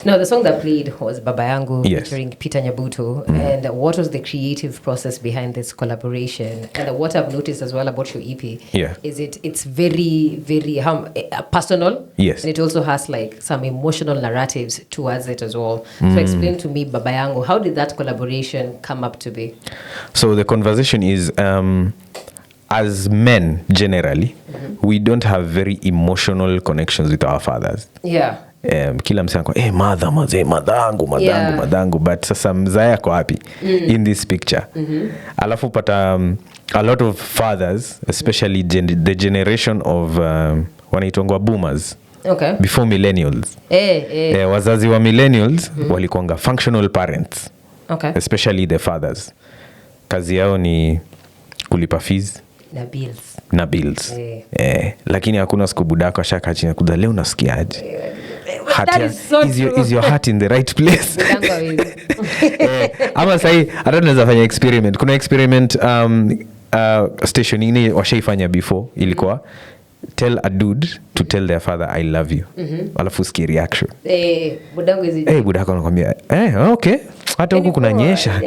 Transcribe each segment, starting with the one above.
No, the song that played was Baba Yangu featuring Peter Nyabuto. And what was the creative process behind this collaboration? And what I've noticed as well about your EP is it's very, very personal. Yes. And it also has like some emotional narratives towards it as well. So explain to me, Baba Yangu, how did that collaboration come up to be? So the conversation is... as men, generally, we don't have very emotional connections with our fathers. Yeah. Kila msema kwa madangu but sasa mzaya kwa wapi in this picture. Alafu pata a lot of fathers, especially the generation of wanaitwa boomers. Okay. Before millennials. Wazazi wa millennials walikuanga functional parents. Okay. Especially the fathers. Kazi yao ni kulipa fees na bills. Lakini hakuna siku budako ashaka chini kuda leo nasikiaje. Is your heart in the right place? Ama sahi hata tunaweza fanya experiment. Kuna experiment station ingine washaifanya before ilikuwa tell a dude to tell their father I love you. Alafu sikia reaction. Budako anakuambia okay hata huku kunanyesha.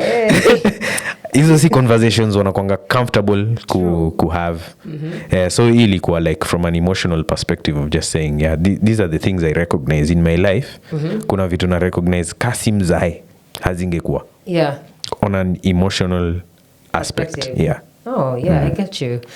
Hizo si conversations wanakuanga comfortable ku have. So ilikuwa like from an emotional perspective of just saying these are the things I recognize in my life. Kuna vitu na recognize Kasim Zai hazingekuwa. On an emotional aspect. Oh yeah, I get you.